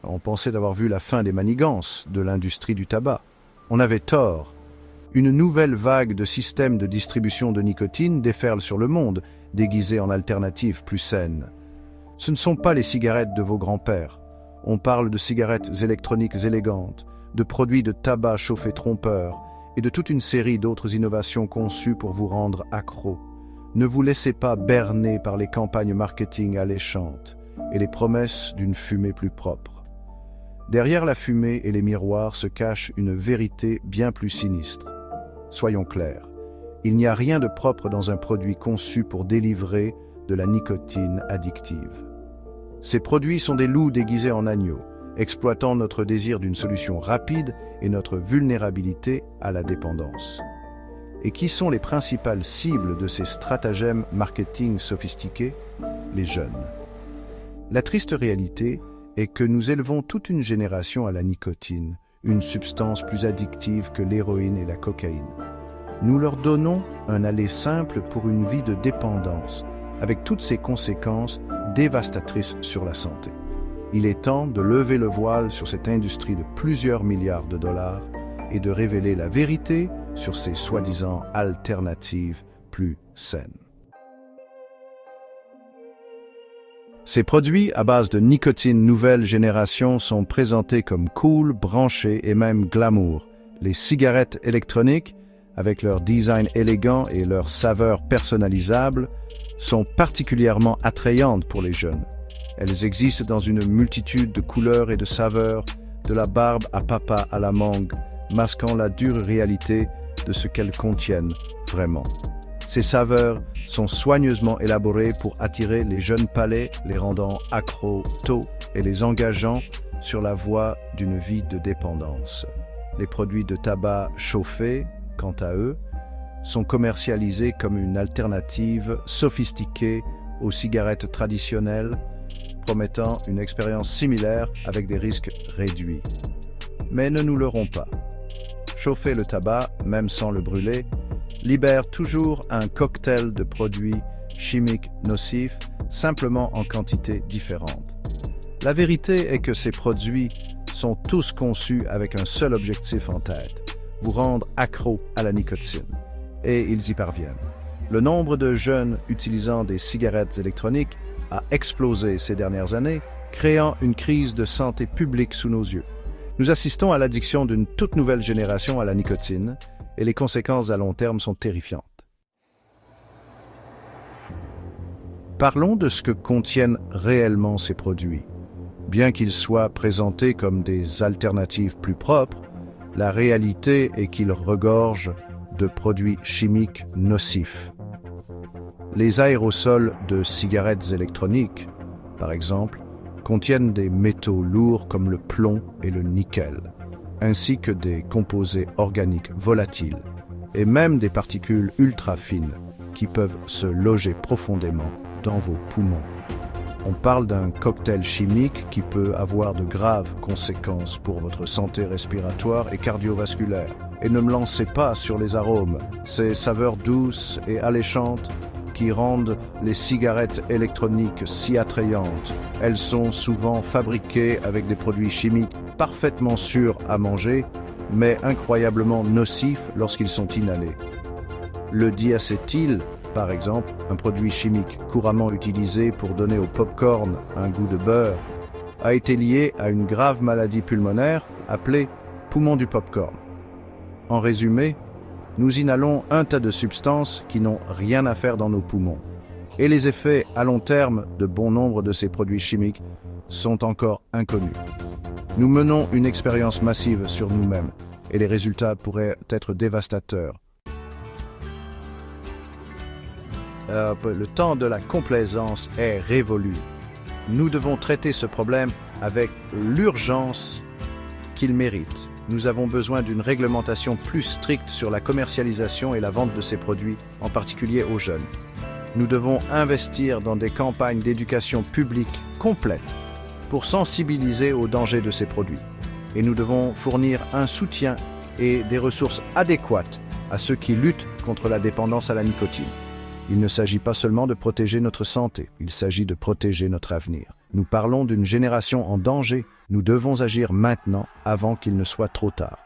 On pensait avoir vu la fin des manigances de l'industrie du tabac. On avait tort. Une nouvelle vague de systèmes de distribution de nicotine déferle sur le monde, déguisés en alternatives plus saines. Ce ne sont pas les cigarettes de vos grands-pères. On parle de cigarettes électroniques élégantes, de produits de tabac chauffés trompeurs et de toute une série d'autres innovations conçues pour vous rendre accro. Ne vous laissez pas berner par les campagnes marketing alléchantes et les promesses d'une fumée plus propre. Derrière la fumée et les miroirs se cache une vérité bien plus sinistre. Soyons clairs, il n'y a rien de propre dans un produit conçu pour délivrer de la nicotine addictive. Ces produits sont des loups déguisés en agneaux, exploitant notre désir d'une solution rapide et notre vulnérabilité à la dépendance. Et qui sont les principales cibles de ces stratagèmes marketing sophistiqués? Les jeunes. La triste réalité est que nous élevons toute une génération à la nicotine, une substance plus addictive que l'héroïne et la cocaïne. Nous leur donnons un aller simple pour une vie de dépendance, avec toutes ses conséquences dévastatrices sur la santé. Il est temps de lever le voile sur cette industrie de plusieurs milliards de dollars et de révéler la vérité sur ces soi-disant alternatives plus saines. Ces produits à base de nicotine nouvelle génération sont présentés comme cool, branchés et même glamour. Les cigarettes électroniques, avec leur design élégant et leur saveur personnalisable, sont particulièrement attrayantes pour les jeunes. Elles existent dans une multitude de couleurs et de saveurs, de la barbe à papa à la mangue, masquant la dure réalité de ce qu'elles contiennent vraiment. Ces saveurs sont soigneusement élaborées pour attirer les jeunes palais, les rendant accros tôt et les engageant sur la voie d'une vie de dépendance. Les produits de tabac chauffés, quant à eux, sont commercialisés comme une alternative sophistiquée aux cigarettes traditionnelles, promettant une expérience similaire avec des risques réduits. Mais ne nous leurrons pas. Chauffer le tabac, même sans le brûler, libère toujours un cocktail de produits chimiques nocifs, simplement en quantité différente. La vérité est que ces produits sont tous conçus avec un seul objectif en tête, vous rendre accro à la nicotine. Et ils y parviennent. Le nombre de jeunes utilisant des cigarettes électroniques a explosé ces dernières années, créant une crise de santé publique sous nos yeux. Nous assistons à l'addiction d'une toute nouvelle génération à la nicotine, et les conséquences à long terme sont terrifiantes. Parlons de ce que contiennent réellement ces produits. Bien qu'ils soient présentés comme des alternatives plus propres, la réalité est qu'ils regorgent de produits chimiques nocifs. Les aérosols de cigarettes électroniques, par exemple, contiennent des métaux lourds comme le plomb et le nickel, ainsi que des composés organiques volatiles, et même des particules ultra fines qui peuvent se loger profondément dans vos poumons. On parle d'un cocktail chimique qui peut avoir de graves conséquences pour votre santé respiratoire et cardiovasculaire. Et ne me lancez pas sur les arômes, ces saveurs douces et alléchantes qui rendent les cigarettes électroniques si attrayantes. Elles sont souvent fabriquées avec des produits chimiques parfaitement sûrs à manger, mais incroyablement nocifs lorsqu'ils sont inhalés. Le diacétyl, par exemple, un produit chimique couramment utilisé pour donner au pop-corn un goût de beurre, a été lié à une grave maladie pulmonaire appelée poumon du pop-corn. En résumé, nous inhalons un tas de substances qui n'ont rien à faire dans nos poumons. Et les effets à long terme de bon nombre de ces produits chimiques sont encore inconnus. Nous menons une expérience massive sur nous-mêmes et les résultats pourraient être dévastateurs. Le temps de la complaisance est révolu. Nous devons traiter ce problème avec l'urgence qu'il mérite. Nous avons besoin d'une réglementation plus stricte sur la commercialisation et la vente de ces produits, en particulier aux jeunes. Nous devons investir dans des campagnes d'éducation publique complètes pour sensibiliser aux dangers de ces produits. Et nous devons fournir un soutien et des ressources adéquates à ceux qui luttent contre la dépendance à la nicotine. Il ne s'agit pas seulement de protéger notre santé, il s'agit de protéger notre avenir. Nous parlons d'une génération en danger. Nous devons agir maintenant avant qu'il ne soit trop tard.